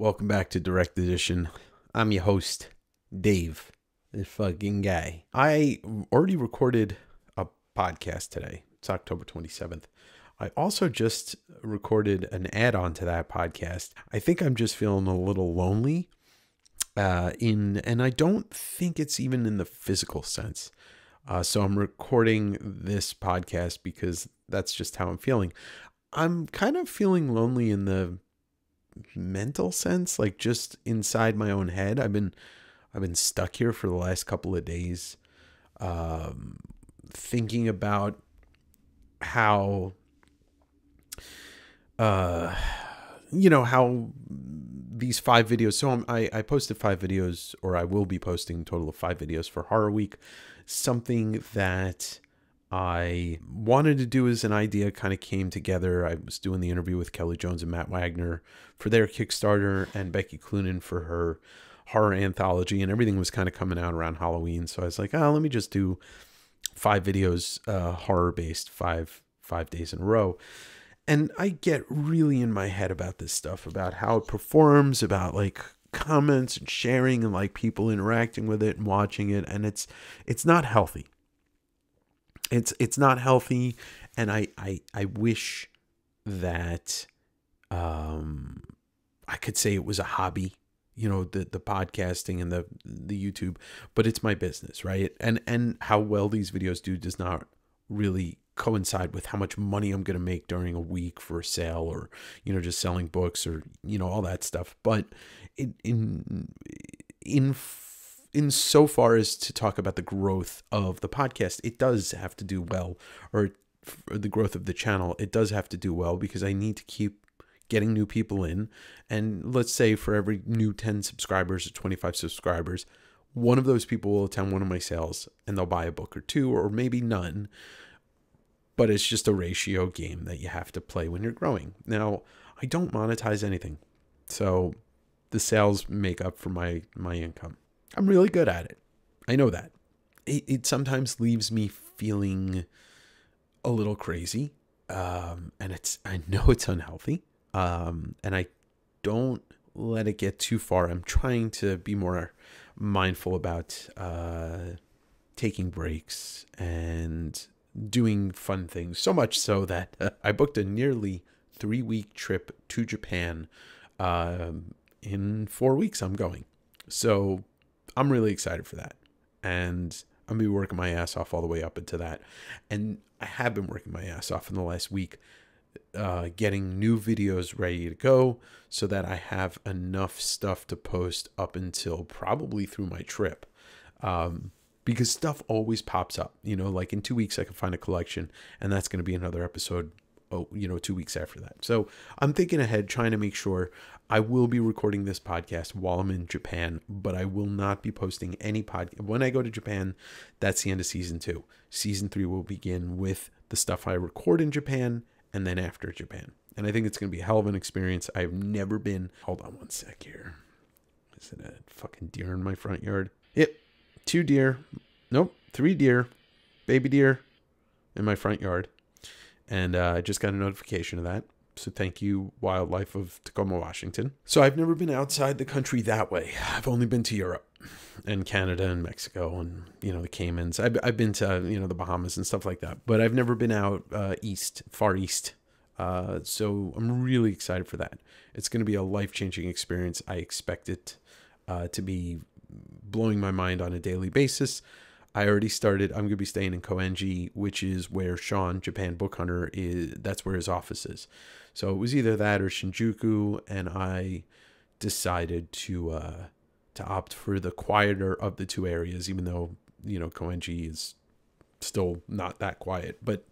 Welcome back to Direct Edition. I'm your host, Dave, this fucking guy. I already recorded a podcast today. It's October 27th. I also just recorded an add-on to that podcast. I think I'm just feeling a little lonely, and I don't think it's even in the physical sense. So I'm recording this podcast because that's just how I'm feeling. I'm kind of feeling lonely in the mental sense, like just inside my own head. I've been stuck here for the last couple of days, thinking about how how these 5 videos. So I posted 5 videos, or I will be posting a total of 5 videos for Horror Week. Something that I wanted to do as an idea kind of came together. I was doing the interview with Kelly Jones and Matt Wagner for their Kickstarter, and Becky Cloonan for her horror anthology, and everything was kind of coming out around Halloween. So I was like, let me just do 5 videos, horror based, five days in a row. And I get really in my head about this stuff, about how it performs, about like comments and sharing and like people interacting with it and watching it. And it's not healthy. It's not healthy. And I wish that, I could say it was a hobby, the podcasting and the YouTube, but it's my business, right? And how well these videos do does not really coincide with how much money I'm going to make during a week for a sale, or, just selling books, or, all that stuff. But in so far as to talk about the growth of the podcast, it does have to do well, or the growth of the channel, it does have to do well, because I need to keep getting new people in. And let's say for every new 10 subscribers or 25 subscribers, one of those people will attend one of my sales and they'll buy a book or 2, or maybe none. But it's just a ratio game that you have to play when you're growing. Now, I don't monetize anything, so the sales make up for my income. I'm really good at it. I know that. It sometimes leaves me feeling a little crazy, and I know it's unhealthy, and I don't let it get too far. I'm trying to be more mindful about taking breaks and doing fun things, so much so that I booked a nearly 3-week trip to Japan. In 4 weeks I'm going, so I'm really excited for that, and I'm gonna be working my ass off all the way up into that. And I have been working my ass off in the last week, getting new videos ready to go, so that I have enough stuff to post up until probably through my trip. Because stuff always pops up, like in 2 weeks I can find a collection, and that's going to be another episode, 2 weeks after that. So I'm thinking ahead, trying to make sure. I will be recording this podcast while I'm in Japan, but I will not be posting any podcast. When I go to Japan, that's the end of season 2. Season 3 will begin with the stuff I record in Japan, and then after Japan. And I think it's going to be a hell of an experience. I've never been. Hold on one sec here. Is it a fucking deer in my front yard? Yep. 2 deer, nope, 3 deer, baby deer in my front yard. And I just got a notification of that. So thank you, Wildlife of Tacoma, Washington. So I've never been outside the country that way. I've only been to Europe and Canada and Mexico and, the Caymans. I've been to, the Bahamas and stuff like that. But I've never been out far east. So I'm really excited for that. It's going to be a life-changing experience. I expect it to be blowing my mind on a daily basis. I already started. I'm going to be staying in Koenji, which is where Sean, Japan Book Hunter, is. That's where his office is. So it was either that or Shinjuku, and I decided to opt for the quieter of the 2 areas, even though, Koenji is still not that quiet. But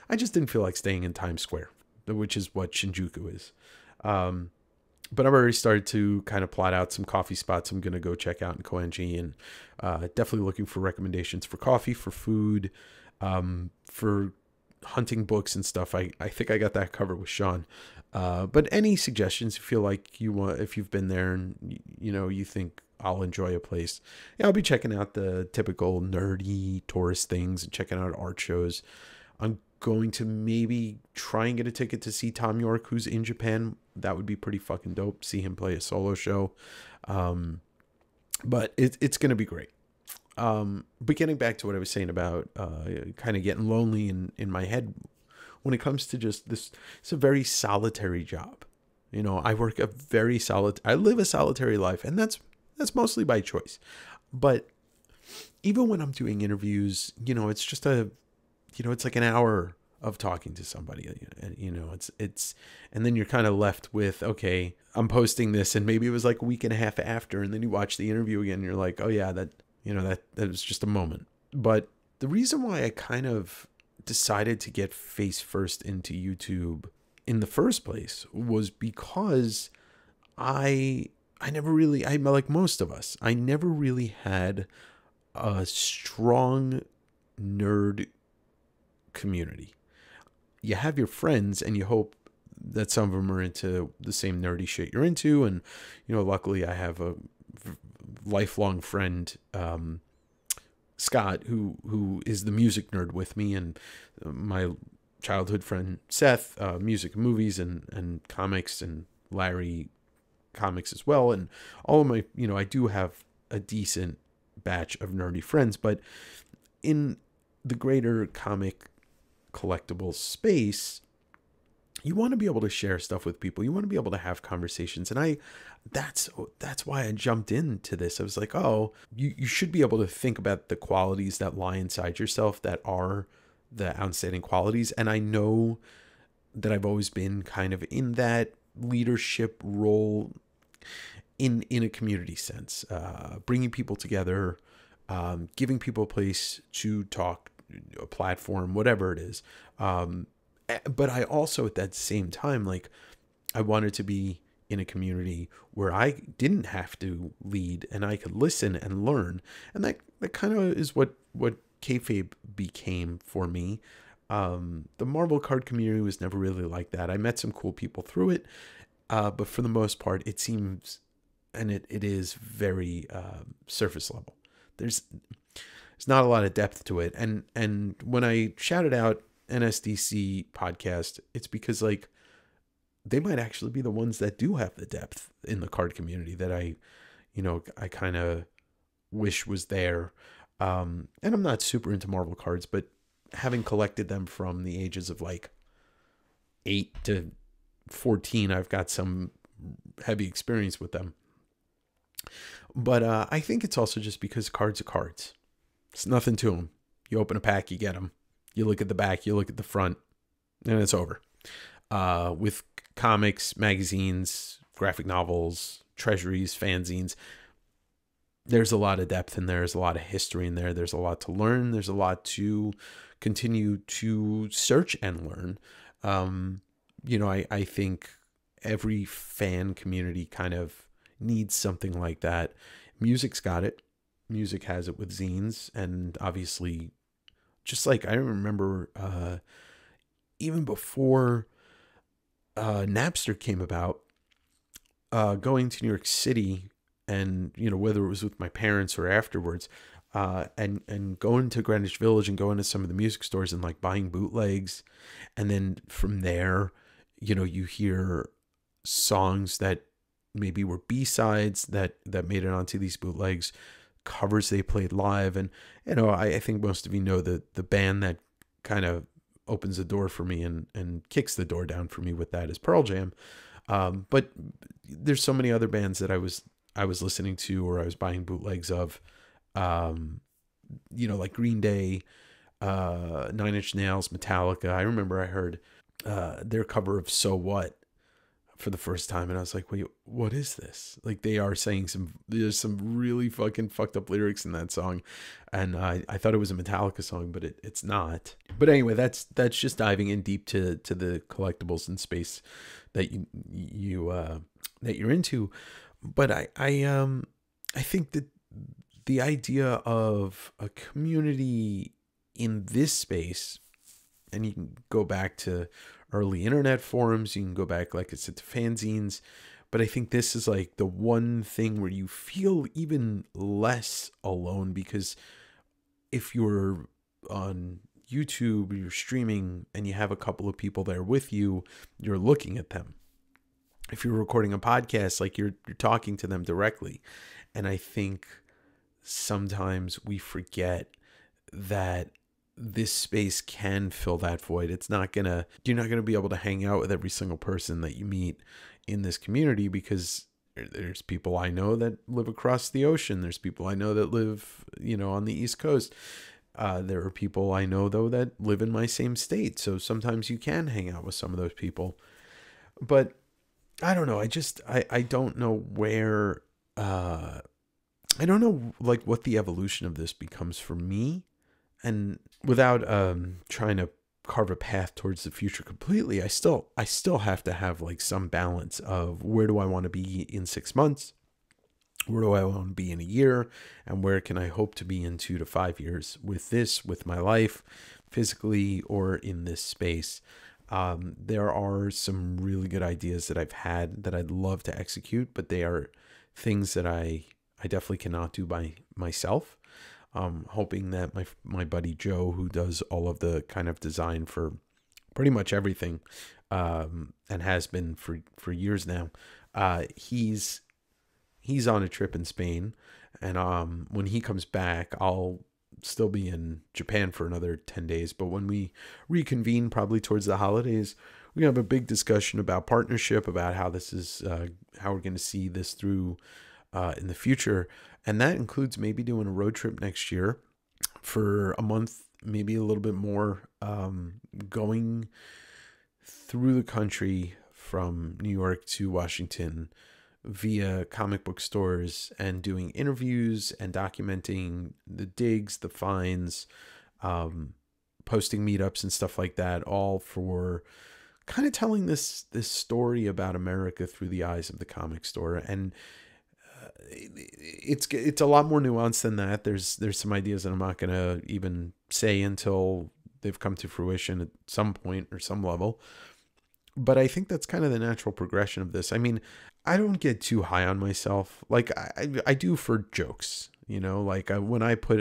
I just didn't feel like staying in Times Square, which is what Shinjuku is. But I've already started to kind of plot out some coffee spots I'm going to go check out in Koenji, and definitely looking for recommendations for coffee, for food, for hunting books and stuff. I think I got that covered with Sean. But any suggestions, if you feel like you want, if you've been there and, you think I'll enjoy a place, I'll be checking out the typical nerdy tourist things and checking out art shows. I'm going to maybe try and get a ticket to see Tom York, who's in Japan. That would be pretty fucking dope. See him play a solo show. But it's going to be great. But getting back to what I was saying about kind of getting lonely in my head when it comes to just this, it's a very solitary job. You know, I live a solitary life, and that's mostly by choice. But even when I'm doing interviews, you know, it's just it's like an hour of talking to somebody, you know, it's, and then you're kind of left with, okay, I'm posting this, and maybe it was like a week and a half after, and then you watch the interview again, and you're like, oh yeah, that was just a moment. But the reason why I kind of decided to get face first into YouTube in the first place was because I'm like most of us, I never really had a strong nerd community. You have your friends, and you hope that some of them are into the same nerdy shit you're into. And, you know, luckily I have a lifelong friend, Scott, who is the music nerd with me, and my childhood friend Seth, music and movies and comics, and Larry, comics as well. And all of my, you know, I do have a decent batch of nerdy friends, but in the greater comic collectibles space, you want to be able to share stuff with people. You want to be able to have conversations. And that's why I jumped into this. I was like, oh, you should be able to think about the qualities that lie inside yourself that are the outstanding qualities. And I know that I've always been kind of in that leadership role in a community sense, bringing people together, giving people a place to talk, a platform, whatever it is. But I also, at that same time, like, I wanted to be in a community where I didn't have to lead, and I could listen and learn. And that kind of is what kayfabe became for me. The Marvel card community was never really like that. I met some cool people through it, but for the most part, it seems, and it is very surface level. There's not a lot of depth to it. And when I shouted out NSDC podcast, it's because, like, they might actually be the ones that do have the depth in the card community that I kind of wish was there. And I'm not super into Marvel cards, but having collected them from the ages of like 8 to 14, I've got some heavy experience with them. But I think it's also just because cards are cards. It's nothing to them. You open a pack, you get them. You look at the back, you look at the front, and it's over. With comics, magazines, graphic novels, treasuries, fanzines, there's a lot of depth in there. There's a lot of history in there. There's a lot to learn. There's a lot to continue to search and learn. I think every fan community kind of needs something like that. Music's got it. Music has it with zines, and obviously, just like I remember, even before Napster came about, going to New York City, and whether it was with my parents or afterwards, and going to Greenwich Village and going to some of the music stores and like buying bootlegs, and then from there, you hear songs that maybe were B-sides that made it onto these bootlegs, covers they played live. And I think most of you know the band that kind of opens the door for me and kicks the door down for me with that is Pearl Jam. But there's so many other bands that I was listening to, or I was buying bootlegs of, like Green Day, 9 Inch Nails, Metallica. I remember I heard their cover of So What for the first time, and I was like, wait, what is this? Like, they are saying there's some really fucking fucked up lyrics in that song, and I thought it was a Metallica song, but it's not. But anyway, that's just diving in deep to the collectibles and space that that you're into. But I think that the idea of a community in this space, and you can go back to early internet forums, you can go back, like I said, to fanzines, but I think this is like the one thing where you feel even less alone, because if you're on YouTube, you're streaming and you have a couple of people there with you, you're looking at them. If you're recording a podcast, like you're talking to them directly. And I think sometimes we forget that this space can fill that void. You're not gonna be able to hang out with every single person that you meet in this community, because there's people I know that live across the ocean. There's people I know that live, on the East Coast. There are people I know, though, that live in my same state. So sometimes you can hang out with some of those people. But I don't know. I don't know where, I don't know, like, what the evolution of this becomes for me. And without trying to carve a path towards the future completely, I still have to have like some balance of where do I want to be in 6 months? Where do I want to be in a year? And where can I hope to be in 2 to 5 years with my life, physically or in this space? There are some really good ideas that I've had that I'd love to execute, but they are things that I definitely cannot do by myself. Hoping that my buddy Joe, who does all of the kind of design for pretty much everything, and has been for years now, he's on a trip in Spain, and when he comes back, I'll still be in Japan for another 10 days. But when we reconvene, probably towards the holidays, we have a big discussion about partnership, about how this is how we're going to see this through in the future. And that includes maybe doing a road trip next year for a month, maybe a little bit more, going through the country from New York to Washington via comic book stores and doing interviews and documenting the digs, the finds, posting meetups and stuff like that, all for kind of telling this story about America through the eyes of the comic store. And it's a lot more nuanced than that. There's some ideas that I'm not going to even say until they've come to fruition at some point or some level. But I think that's kind of the natural progression of this. I mean, I don't get too high on myself. Like I do for jokes, like when I put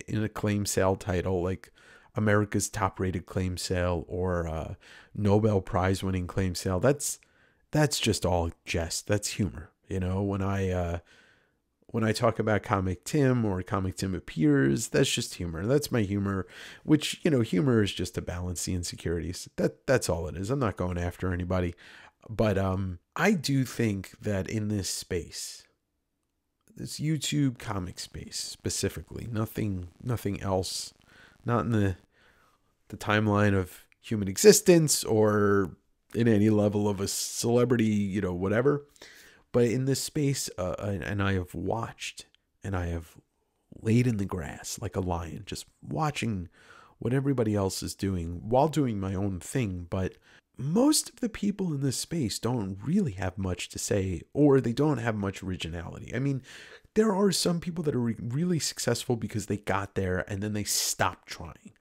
in a claim sale title, like America's top rated claim sale or Nobel Prize winning claim sale, that's just all jest. That's humor. When I talk about Comic Tim or Comic Tim Appears, that's just humor. That's my humor, which, humor is just to balance the insecurities. That's all it is. I'm not going after anybody. But I do think that in this space, this YouTube comic space specifically, nothing else, not in the timeline of human existence or in any level of a celebrity, whatever. But in this space, and I have watched and I have laid in the grass like a lion, just watching what everybody else is doing while doing my own thing. But most of the people in this space don't really have much to say, or they don't have much originality. I mean, there are some people that are really successful because they got there and then they stopped trying.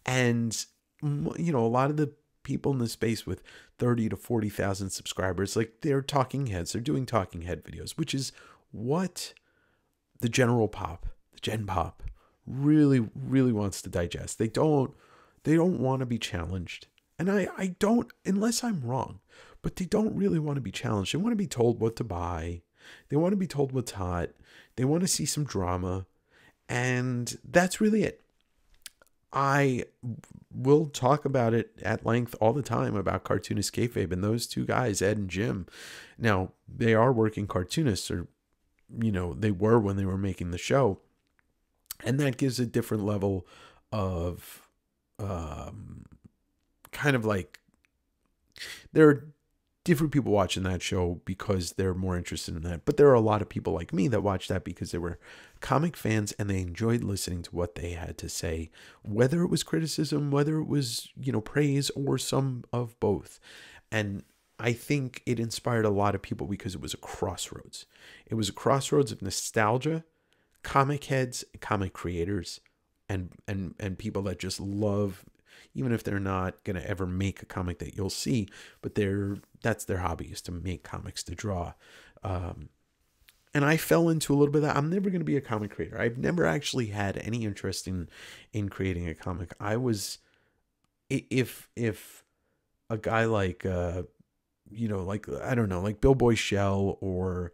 And, a lot of the people in this space with 30 to 40,000 subscribers, like they're talking heads, they're doing talking head videos, which is what the Gen Pop really, really wants to digest. They don't want to be challenged. And I don't, unless I'm wrong, but they don't really want to be challenged. They want to be told what to buy. They want to be told what's hot. They want to see some drama. And that's really it. I will talk about it at length all the time about cartoonist kayfabe, and those two guys, Ed and Jim. Now, they are working cartoonists, or, they were when they were making the show. And that gives a different level of kind of like, there are different people watching that show because they're more interested in that. But there are a lot of people like me that watch that because they were comic fans and they enjoyed listening to what they had to say, whether it was criticism, whether it was, praise, or some of both. And I think it inspired a lot of people because it was a crossroads. It was a crossroads of nostalgia, comic heads, comic creators, and people that just love, even if they're not going to ever make a comic that you'll see, but that's their hobby, is to make comics, to draw. And I fell into a little bit of that. I'm never going to be a comic creator. I've never actually had any interest in creating a comic. I was, if a guy like, like, I don't know, like Bill Boy Shell or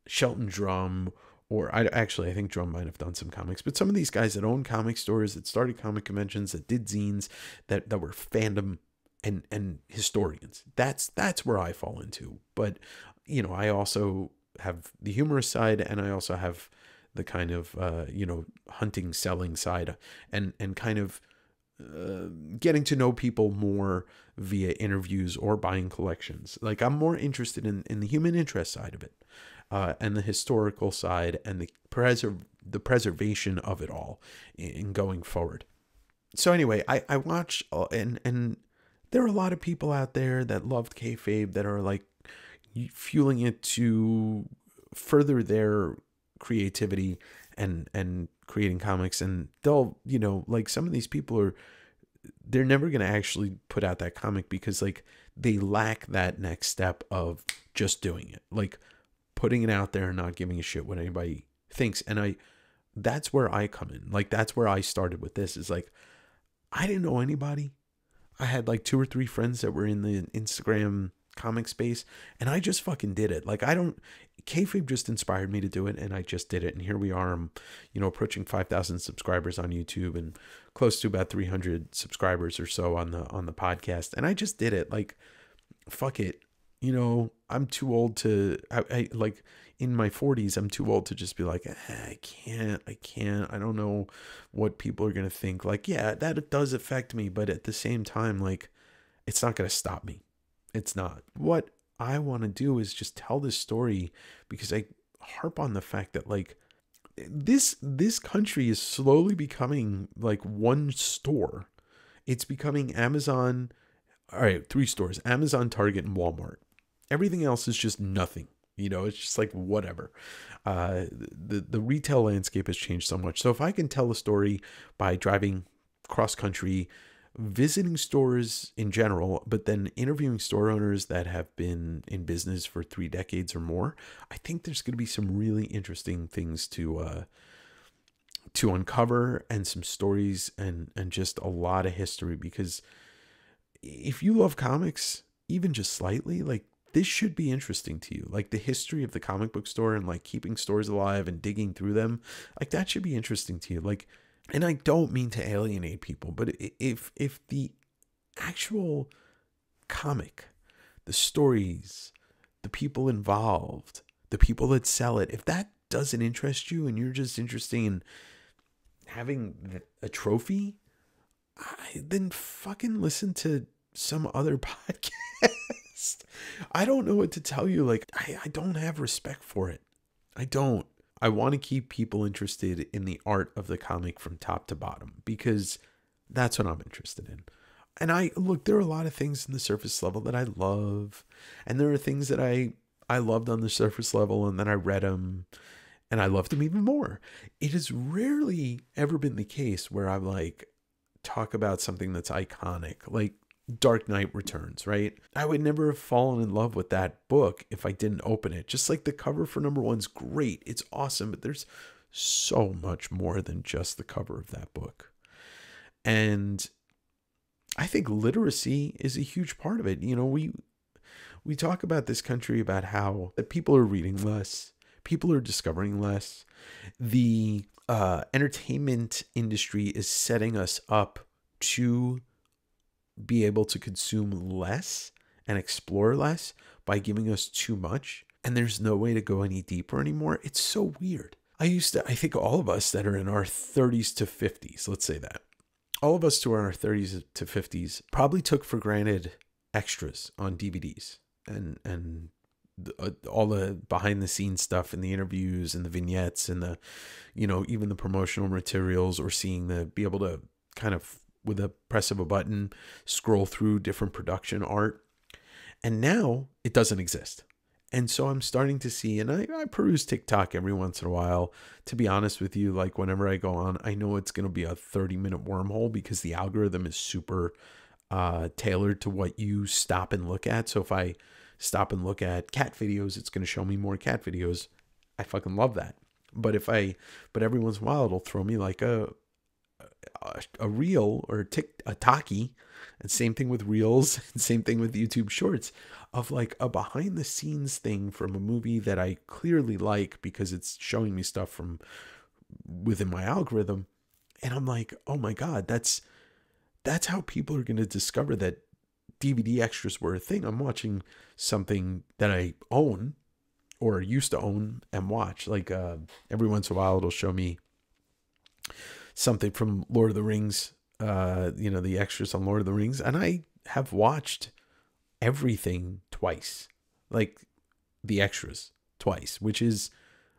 Shelton Drum, or I think Drum might have done some comics, but some of these guys that own comic stores, that started comic conventions, that did zines, that were fandom and historians. That's where I fall into. But, I also have the humorous side, and I also have the kind of, hunting, selling side, and kind of getting to know people more via interviews or buying collections. Like, I'm more interested in the human interest side of it, and the historical side, and the preservation of it all in going forward. So anyway, I watch, and there are a lot of people out there that loved kayfabe that are like fueling it to further their creativity and creating comics. And they'll, like, some of these people they're never going to actually put out that comic because, like, they lack that next step of just doing it, like putting it out there and not giving a shit what anybody thinks. And that's where I come in. Like, that's where I started with this, is like, I didn't know anybody. I had like 2 or 3 friends that were in the Instagram comic space, and I just fucking did it. Like, kayfabe just inspired me to do it, and I just did it. And here we are. I'm, approaching 5,000 subscribers on YouTube and close to about 300 subscribers or so on the podcast. And I just did it. Like, fuck it. I'm too old to, I like, in my 40s, I'm too old to just be like, I can't, I don't know what people are going to think. Like, yeah, that does affect me, but at the same time, like, it's not going to stop me. It's not. What I want to do is just tell this story, because I harp on the fact that, like, this country is slowly becoming like one store. It's becoming Amazon. All right, 3 stores: Amazon, Target, and Walmart. Everything else is just nothing. It's just like whatever. The retail landscape has changed so much. So if I can tell a story by driving cross country, visiting stores in general, but then interviewing store owners that have been in business for 3 decades or more, I think there's going to be some really interesting things to uncover, and some stories, and just a lot of history. Because if you love comics, even just slightly, like, this should be interesting to you. Like, the history of the comic book store, and like keeping stores alive and digging through them, like, that should be interesting to you. Like, and I don't mean to alienate people, but if the actual comic, the stories, the people involved, the people that sell it, if that doesn't interest you and you're just interested in having a trophy, then fucking listen to some other podcast. I don't know what to tell you. Like, I don't have respect for it. I don't. I want to keep people interested in the art of the comic from top to bottom, because that's what I'm interested in. And look, there are a lot of things in the surface level that I love, and there are things that I loved on the surface level, and then I read them and I loved them even more. It has rarely ever been the case where I like talk about something that's iconic, like Dark Knight Returns, right? I would never have fallen in love with that book if I didn't open it. Just like the cover for #1's great. It's awesome, but there's so much more than just the cover of that book. And I think literacy is a huge part of it. We talk about this country, about how that people are reading less, people are discovering less. The entertainment industry is setting us up to be able to consume less and explore less by giving us too much, and there's no way to go any deeper anymore. It's so weird. I think all of us that are in our 30s to 50s, let's say that, all of us who are in our 30s to 50s probably took for granted extras on DVDs and all the behind the scenes stuff, and the interviews and the vignettes and the, even the promotional materials, or be able to kind of, with a press of a button, scroll through different production art. And now it doesn't exist. And so I'm starting to see, and I peruse TikTok every once in a while. To be honest with you, like, whenever I go on, I know it's going to be a 30-minute wormhole, because the algorithm is super tailored to what you stop and look at. So if I stop and look at cat videos, it's going to show me more cat videos. I fucking love that. But but every once in a while it'll throw me like a reel or a talkie, and same thing with reels, and same thing with YouTube shorts, of like a behind the scenes thing from a movie that I clearly like because it's showing me stuff from within my algorithm. And I'm like, oh my God, that's how people are going to discover that DVD extras were a thing. I'm watching something that I own or used to own and watch. Like every once in a while it'll show me something from Lord of the Rings, the extras on Lord of the Rings. And I have watched everything twice, like the extras twice, which is,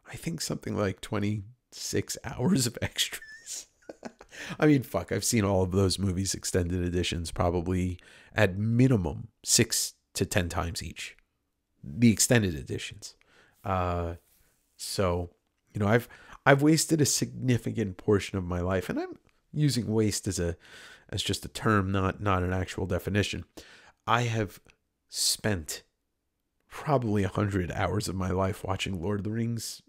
I think, something like 26 hours of extras. I mean, fuck, I've seen all of those movies, extended editions, probably at minimum 6 to 10 times each. The extended editions. So, I've wasted a significant portion of my life, and I'm using waste as just a term, not an actual definition. I have spent probably 100 hours of my life watching Lord of the Rings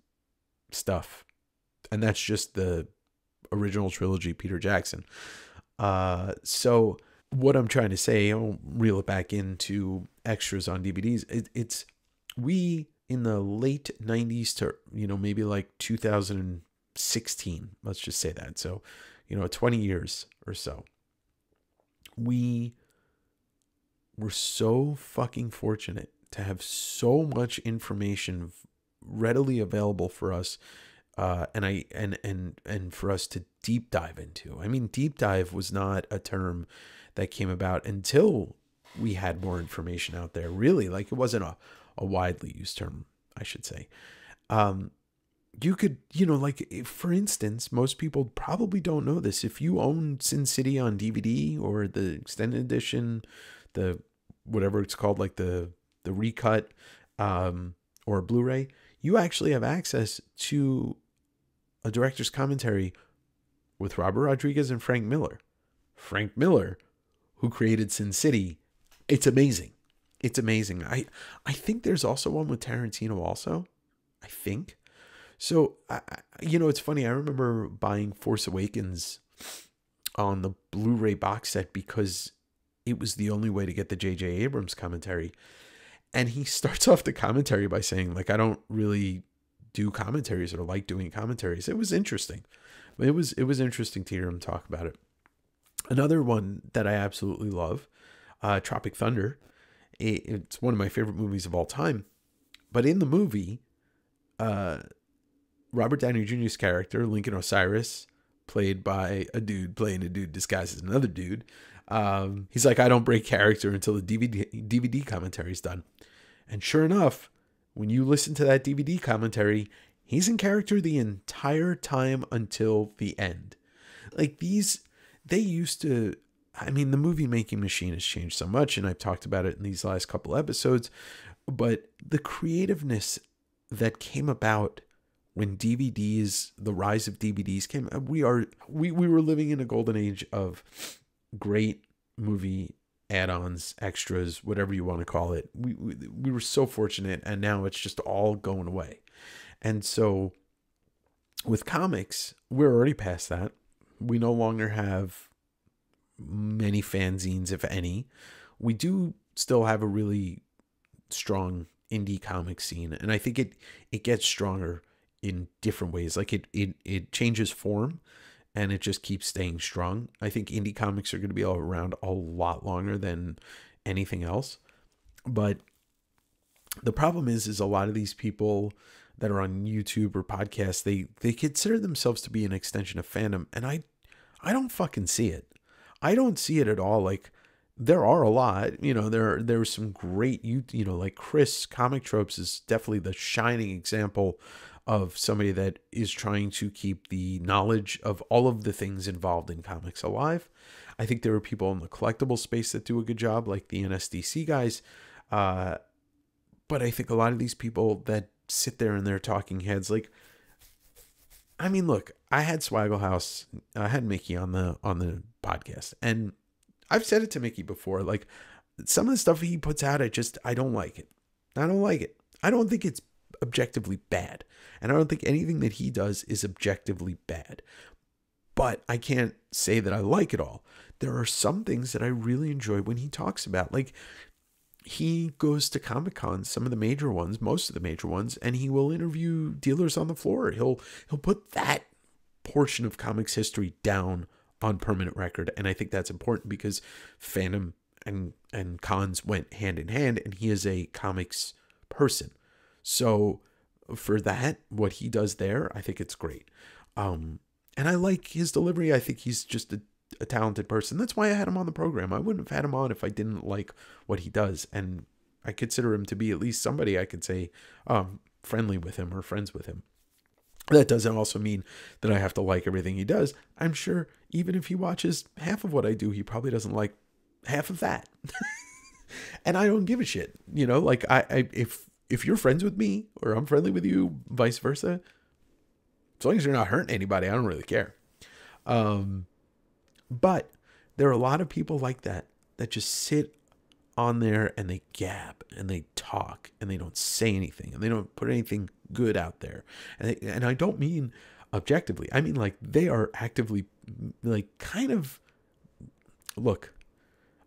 stuff, and that's just the original trilogy, Peter Jackson. So what I'm trying to say, I'll reel it back into extras on DVDs. We in the late 90s to, maybe like 2016, let's just say that. So, 20 years or so, we were so fucking fortunate to have so much information readily available for us. And for us to deep dive into. I mean, deep dive was not a term that came about until we had more information out there. Really, like, it wasn't a widely used term, I should say. You could, like, for instance, most people probably don't know this. If you own Sin City on DVD or the extended edition, the whatever it's called, like the recut, or Blu-ray, you actually have access to a director's commentary with Robert Rodriguez and Frank Miller. Frank Miller, who created Sin City. It's amazing. It's amazing. I think there's also one with Tarantino also. I think. So, it's funny. I remember buying Force Awakens on the Blu-ray box set because it was the only way to get the J.J. Abrams commentary. And he starts off the commentary by saying, like, I don't really do commentaries or like doing commentaries. It was interesting. It was interesting to hear him talk about it. Another one that I absolutely love, Tropic Thunder. It's one of my favorite movies of all time. But in the movie, Robert Downey Jr.'s character, Lincoln Osiris, played by a dude playing a dude disguised as another dude, he's like, I don't break character until the DVD commentary is done. And sure enough, when you listen to that DVD commentary, he's in character the entire time until the end. Like, they used to, I mean, the movie making machine has changed so much, and I've talked about it in these last couple episodes, but the creativeness that came about when DVDs, the rise of DVDs came, we were living in a golden age of great movie add-ons, extras, whatever you want to call it. We were so fortunate, and now it's just all going away. And so with comics, we're already past that. We no longer have many fanzines, if any. We do still have a really strong indie comic scene, and I think it gets stronger in different ways. Like it changes form, and it just keeps staying strong. I think indie comics are going to be around a lot longer than anything else. But the problem is a lot of these people that are on YouTube or podcasts, they consider themselves to be an extension of fandom, and I don't fucking see it. I don't see it at all. Like, there are a lot, there's some great, like Chris Comic Tropes is definitely the shining example of somebody that is trying to keep the knowledge of all of the things involved in comics alive. I think there are people in the collectible space that do a good job, like the NSDC guys. But I think a lot of these people that sit there and they're talking heads, like, I mean, look, I had Swaggle House, I had Mickey on the podcast, and I've said it to Mickey before, like, some of the stuff he puts out, I don't like it. I don't like it. I don't think it's objectively bad. And I don't think anything that he does is objectively bad. But I can't say that I like it all. There are some things that I really enjoy when he talks about. Like, he goes to Comic-Con, some of the major ones, most of the major ones, and he will interview dealers on the floor. He'll put that portion of comics history down on permanent record. And I think that's important because fandom and cons went hand in hand, and he is a comics person. So for that, what he does there, I think it's great. And I like his delivery. I think he's just a talented person. That's why I had him on the program. I wouldn't have had him on if I didn't like what he does. And I consider him to be at least somebody I could say friendly with him or friends with him. That doesn't also mean that I have to like everything he does. I'm sure even if he watches half of what I do, he probably doesn't like half of that. And I don't give a shit. You know, like if you're friends with me or I'm friendly with you, vice versa, as long as you're not hurting anybody, I don't really care. But there are a lot of people like that just sit on there and they gab and they talk and they don't say anything and they don't put anything good out there. And I don't mean objectively. I mean, like, they are actively, like, kind of, look,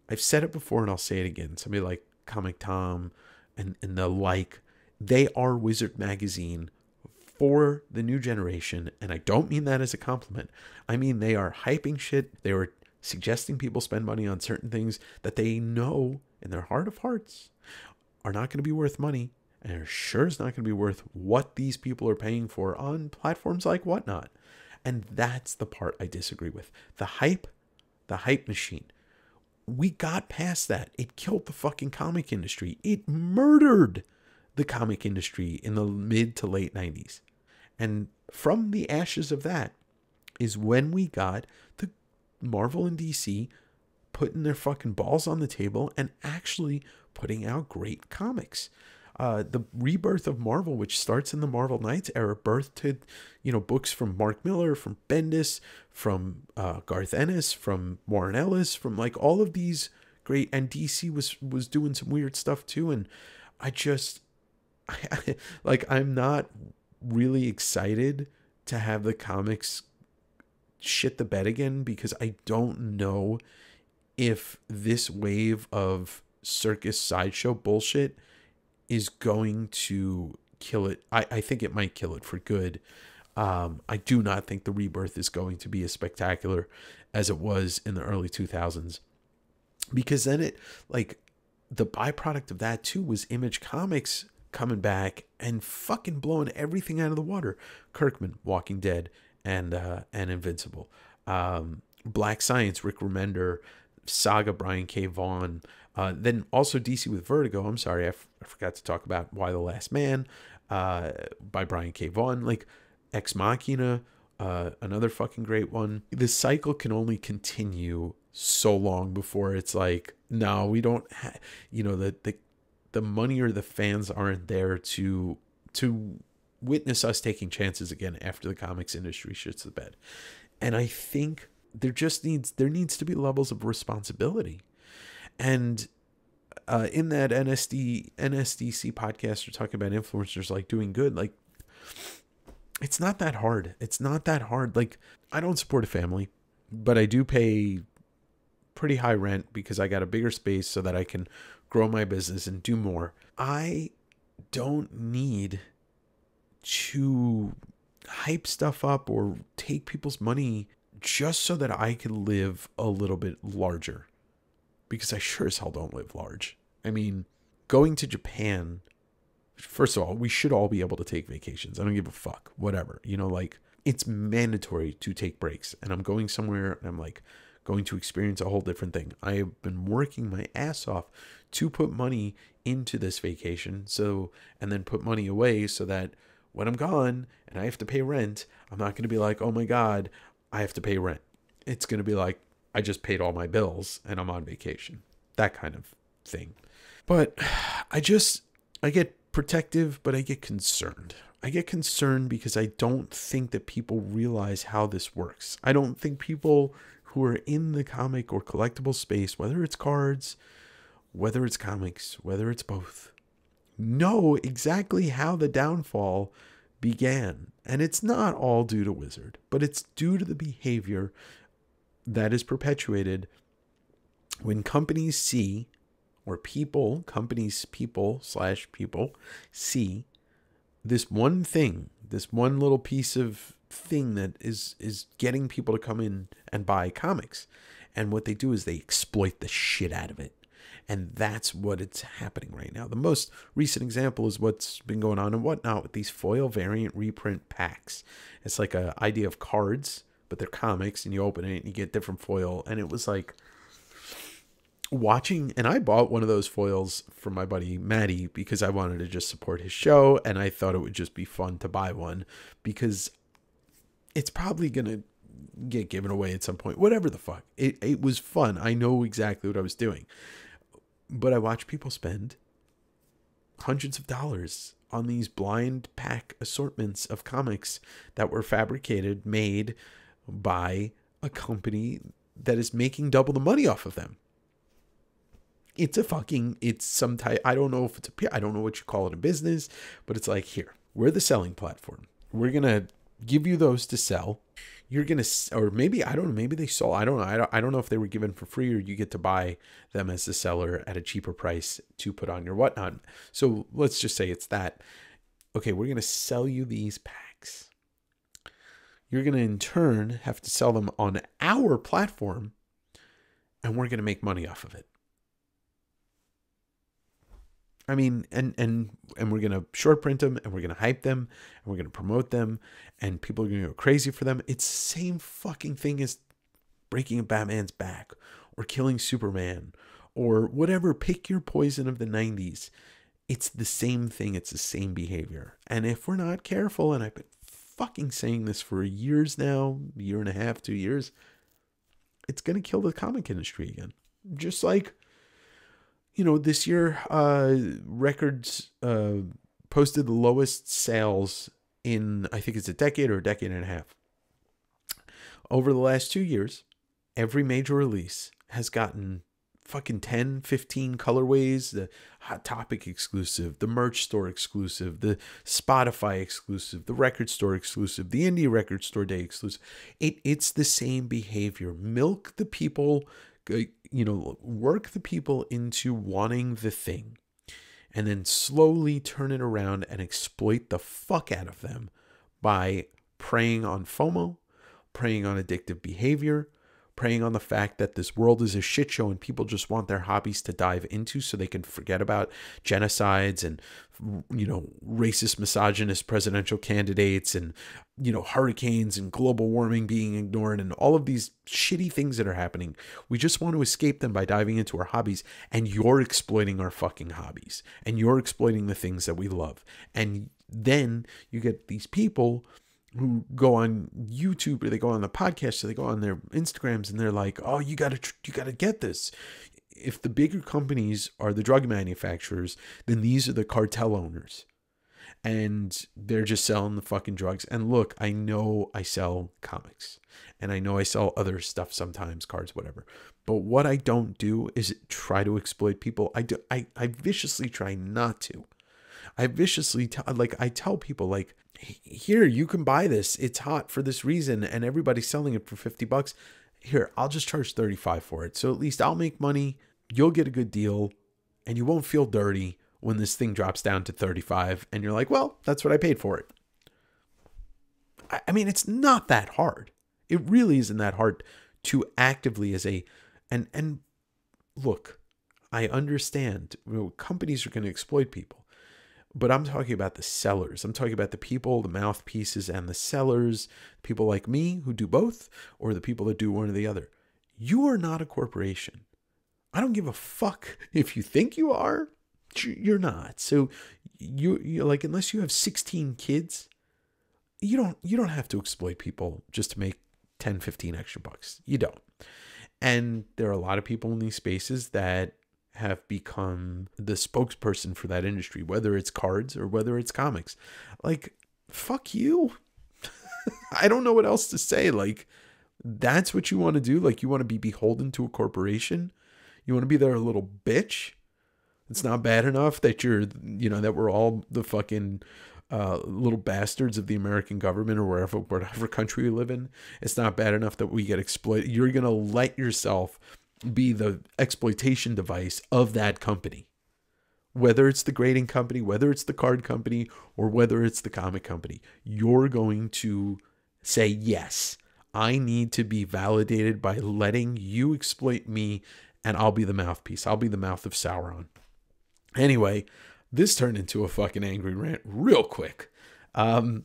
I've said it before and I'll say it again. Somebody like Comic Tom and the like, they are Wizard Magazine for the new generation. And I don't mean that as a compliment. I mean, they are hyping shit. They are suggesting people spend money on certain things that they know in their heart of hearts are not going to be worth money. And it sure is not going to be worth what these people are paying for on platforms like Whatnot. And that's the part I disagree with. The hype machine. We got past that. It killed the fucking comic industry. It murdered the comic industry in the mid to late 90s. And from the ashes of that is when we got the Marvel and DC putting their fucking balls on the table and actually putting out great comics. The rebirth of Marvel, which starts in the Marvel Knights era, birthed, books from Mark Miller, from Bendis, from Garth Ennis, from Warren Ellis, from like all of these great, and DC was doing some weird stuff too. And I'm not really excited to have the comics shit the bed again, because I don't know if this wave of circus sideshow bullshit is going to kill it. I think it might kill it for good. I do not think the rebirth is going to be as spectacular as it was in the early 2000s, because then the byproduct of that too was Image Comics coming back and fucking blowing everything out of the water. Kirkman, Walking Dead, and Invincible, Black Science, Rick Remender, Saga, Brian K. Vaughan. Then also DC with Vertigo. I'm sorry, I forgot to talk about Why the Last Man by Brian K. Vaughan. Like Ex Machina, another fucking great one. The cycle can only continue so long before it's like, no, we don't the money or the fans aren't there to witness us taking chances again after the comics industry shits the bed. And I think there needs to be levels of responsibility. And in that NSDC podcast, we're talking about influencers like doing good. Like, it's not that hard. It's not that hard. Like, I don't support a family, but I do pay pretty high rent because I got a bigger space so that I can grow my business and do more. I don't need to hype stuff up or take people's money just so that I can live a little bit larger, because I sure as hell don't live large. I mean, going to Japan, first of all, we should all be able to take vacations. I don't give a fuck, whatever, it's mandatory to take breaks. And I'm going somewhere and I'm like going to experience a whole different thing. I have been working my ass off to put money into this vacation, and then put money away so that when I'm gone and I have to pay rent, I'm not going to be like, oh my God, I have to pay rent. It's going to be like, I just paid all my bills and I'm on vacation. That kind of thing. But I get protective, but I get concerned. I get concerned because I don't think that people realize how this works. I don't think people who are in the comic or collectible space, whether it's cards, whether it's comics, whether it's both, know exactly how the downfall began. And it's not all due to Wizard, but it's due to the behavior that is perpetuated when companies see, or people, companies, people/people see this one thing, this one little piece of thing that is getting people to come in and buy comics. And what they do is they exploit the shit out of it. And that's what it's happening right now. The most recent example is what's been going on and whatnot with these foil variant reprint packs. It's like an idea of cards, but they're comics, and you open it and you get different foil. And it was like watching, and I bought one of those foils for my buddy Maddie because I wanted to just support his show, and I thought it would just be fun to buy one because it's probably going to get given away at some point. Whatever the fuck. It was fun. I know exactly what I was doing. But I watch people spend hundreds of dollars on these blind pack assortments of comics that were fabricated, made by a company that is making double the money off of them. It's some type, I don't know if it's I don't know what you call it in business, but it's like, here, we're the selling platform. We're going to give you those to sell. You're going to, or maybe, I don't know, maybe they sold, I don't know. I don't know if they were given for free or you get to buy them as the seller at a cheaper price to put on your whatnot. So let's just say it's that. Okay, we're going to sell you these packs. You're going to in turn have to sell them on our platform, and we're going to make money off of it. I mean, and we're going to short print them, and we're going to hype them, and we're going to promote them, and people are going to go crazy for them. It's the same fucking thing as breaking a Batman's back or killing Superman or whatever. Pick your poison of the 90s. It's the same thing. It's the same behavior. And if we're not careful, and I've been fucking saying this for years now, a year and a half, 2 years, it's going to kill the comic industry again. Just like, you know, this year, Records posted the lowest sales in, I think it's a decade or a decade and a half. Over the last 2 years, every major release has gotten fucking 10, 15 colorways, the Hot Topic exclusive, the merch store exclusive, the Spotify exclusive, the record store exclusive, the indie record store day exclusive. It's the same behavior. Milk the people, you know, work the people into wanting the thing, and then slowly turn it around and exploit the fuck out of them by preying on FOMO, preying on addictive behavior, preying on the fact that this world is a shit show and people just want their hobbies to dive into so they can forget about genocides and, you know, racist, misogynist presidential candidates and, you know, hurricanes and global warming being ignored and all of these shitty things that are happening. We just want to escape them by diving into our hobbies, and you're exploiting our fucking hobbies, and you're exploiting the things that we love. And then you get these people who go on YouTube, or they go on the podcast, or they go on their Instagrams, and they're like, oh, you gotta get this. If the bigger companies are the drug manufacturers, then these are the cartel owners, and they're just selling the fucking drugs. And look, I know I sell comics, and I know I sell other stuff sometimes, cards, whatever. But what I don't do is try to exploit people. I viciously try not to. I viciously tell people, like, here, you can buy this. It's hot for this reason, and everybody's selling it for $50. Here, I'll just charge $35 for it. So at least I'll make money. You'll get a good deal, and you won't feel dirty when this thing drops down to $35, and you're like, well, that's what I paid for it. I mean, it's not that hard. It really isn't that hard to actively and look, I understand, you know, companies are going to exploit people. But I'm talking about the sellers. I'm talking about the people, the mouthpieces, and the sellers, people like me who do both, or the people that do one or the other. You are not a corporation. I don't give a fuck if you think you are. You're not. So you're like, unless you have 16 kids, you don't have to exploit people just to make 10, 15 extra bucks. You don't. And there are a lot of people in these spaces that have become the spokesperson for that industry, whether it's cards or whether it's comics. Like, fuck you. I don't know what else to say. Like, that's what you want to do? Like, you want to be beholden to a corporation? You want to be their little bitch? It's not bad enough that that we're all the fucking little bastards of the American government or whatever country we live in. It's not bad enough that we get exploited. You're going to let yourself be the exploitation device of that company. Whether it's the grading company, whether it's the card company, or whether it's the comic company, you're going to say, yes, I need to be validated by letting you exploit me, and I'll be the mouthpiece. I'll be the mouth of Sauron. Anyway, this turned into a fucking angry rant real quick. So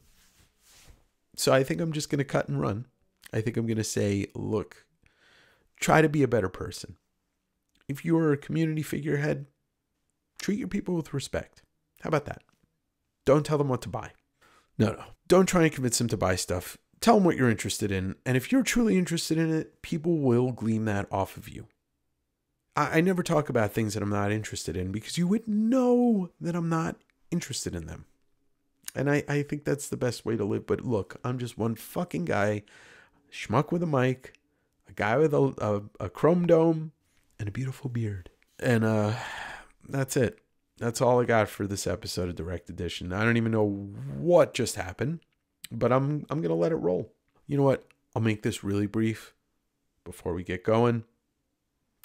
I think I'm just going to cut and run. I think I'm going to say, look, try to be a better person. If you're a community figurehead, treat your people with respect. How about that? Don't tell them what to buy. No. Don't try and convince them to buy stuff. Tell them what you're interested in. And if you're truly interested in it, people will glean that off of you. I never talk about things that I'm not interested in because you would know that I'm not interested in them. And I think that's the best way to live. But look, I'm just one fucking guy, schmuck with a mic, a guy with a chrome dome, and a beautiful beard. And that's it. That's all I got for this episode of Direct Edition. I don't even know what just happened, but I'm going to let it roll. You know what? I'll make this really brief before we get going.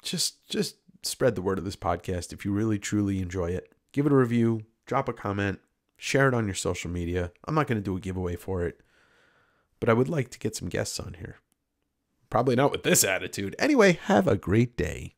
Just spread the word of this podcast if you really, truly enjoy it. Give it a review, drop a comment, share it on your social media. I'm not going to do a giveaway for it, but I would like to get some guests on here. Probably not with this attitude. Anyway, have a great day.